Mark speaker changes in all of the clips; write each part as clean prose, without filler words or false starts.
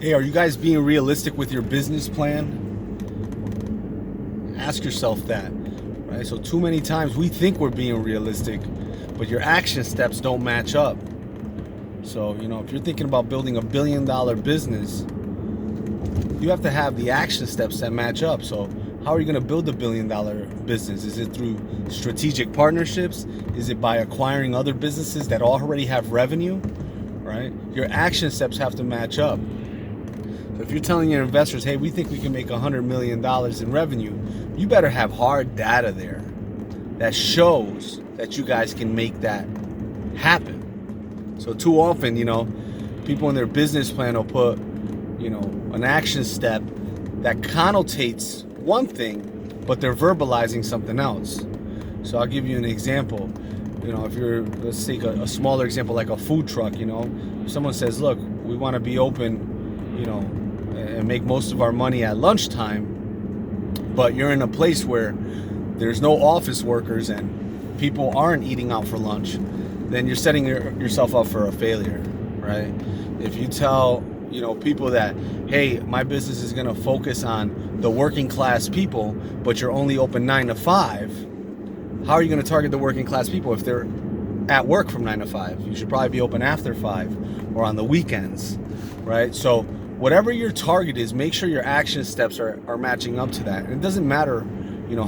Speaker 1: Hey, are you guys being realistic with your business plan? Ask yourself that, right? So too many times we think we're being realistic, but your action steps don't match up. So, if you're thinking about building $1 billion business, you have to have the action steps that match up. So how are you going to build $1 billion business? Is it through strategic partnerships? Is it by acquiring other businesses that already have revenue, right? Your action steps have to match up. So if you're telling your investors, hey, we think we can make $100 million in revenue, you better have hard data there that shows that you guys can make that happen. So too often, people in their business plan will put, an action step that connotates one thing, but they're verbalizing something else. So I'll give you an example. If let's take a smaller example like a food truck, if someone says, look, we want to be open, and make most of our money at lunchtime, but you're in a place where there's no office workers and people aren't eating out for lunch, then you're setting yourself up for a failure, right? If you tell, people that, hey, my business is going to focus on the working class people, but you're only open 9 to 5, how are you going to target the working class people if they're at work from 9 to 5? You should probably be open after 5 or on the weekends, right? So whatever your target is, make sure your action steps are matching up to that. And it doesn't matter,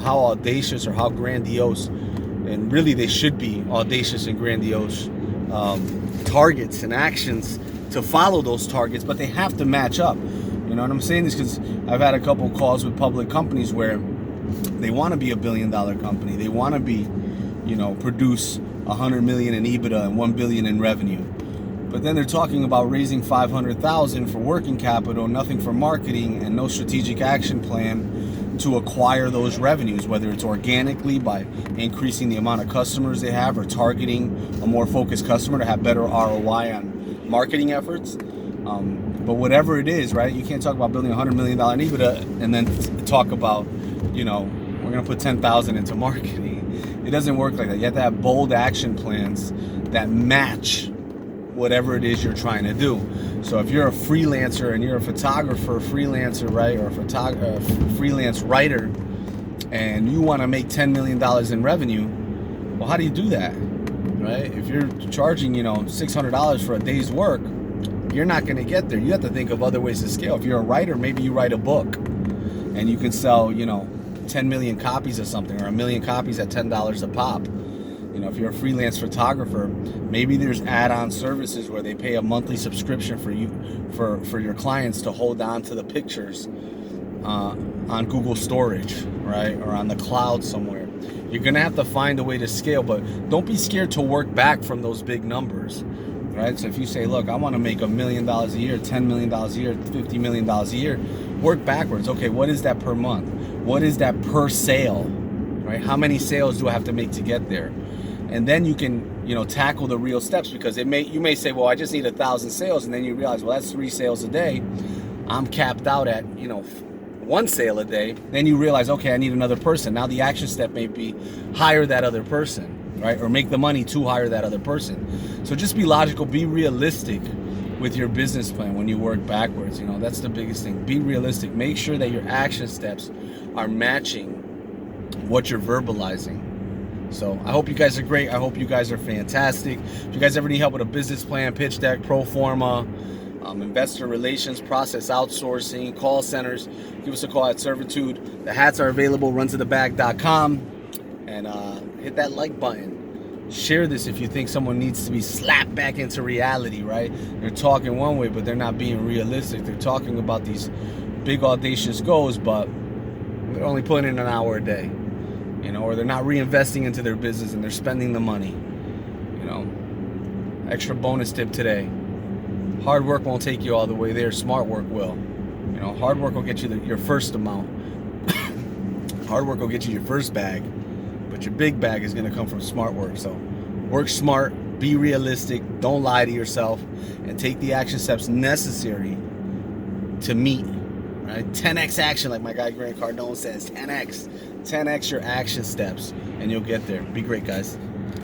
Speaker 1: how audacious or how grandiose, and really they should be audacious and grandiose targets and actions to follow those targets, but they have to match up. You know what I'm saying? This because I've had a couple calls with public companies where they want to be $1 billion company. They want to be, produce 100 million in EBITDA and 1 billion in revenue. But then they're talking about raising 500,000 for working capital, nothing for marketing, and no strategic action plan to acquire those revenues, whether it's organically by increasing the amount of customers they have or targeting a more focused customer to have better ROI on marketing efforts. But whatever it is, right? You can't talk about building $100 million in EBITDA and then talk about, we're going to put 10,000 into marketing. It doesn't work like that. You have to have bold action plans that match whatever it is you're trying to do. So if you're a freelancer and you're a photographer, freelancer, right, or a freelance writer, and you want to make $10 million in revenue, well, how do you do that, right? If you're charging, $600 for a day's work, you're not going to get there. You have to think of other ways to scale. If you're a writer, maybe you write a book and you can sell, 10 million copies of something, or 1 million copies at $10 a pop. If you're a freelance photographer, maybe there's add-on services where they pay a monthly subscription for you, for your clients to hold on to the pictures on Google storage, right? Or on the cloud somewhere. You're going to have to find a way to scale, but don't be scared to work back from those big numbers, right? So if you say, look, I want to make $1 million a year, $10 million a year, $50 million a year, work backwards. Okay, what is that per month? What is that per sale, right? How many sales do I have to make to get there? And then you can, tackle the real steps, because you may say, well, I just need 1,000 sales. And then you realize, well, that's 3 sales a day. I'm capped out at, 1 sale a day. Then you realize, okay, I need another person. Now the action step may be hire that other person, right? Or make the money to hire that other person. So just be logical, be realistic with your business plan when you work backwards. That's the biggest thing. Be realistic. Make sure that your action steps are matching what you're verbalizing. So I hope you guys are great. I hope you guys are fantastic. If you guys ever need help with a business plan, pitch deck, pro forma, investor relations, process outsourcing, call centers, give us a call at Servitude. The hats are available, runtothebag.com. And hit that like button. Share this if you think someone needs to be slapped back into reality, right? They're talking one way, but they're not being realistic. They're talking about these big audacious goals, but they're only putting in an hour a day. Or they're not reinvesting into their business and they're spending the money. Extra bonus tip today. Hard work won't take you all the way there. Smart work will. Hard work will get you your first amount. Hard work will get you your first bag. But your big bag is going to come from smart work. So work smart, be realistic, don't lie to yourself, and take the action steps necessary to meet. Right? 10x action, like my guy Grant Cardone says. 10x your action steps, and you'll get there. Be great, guys.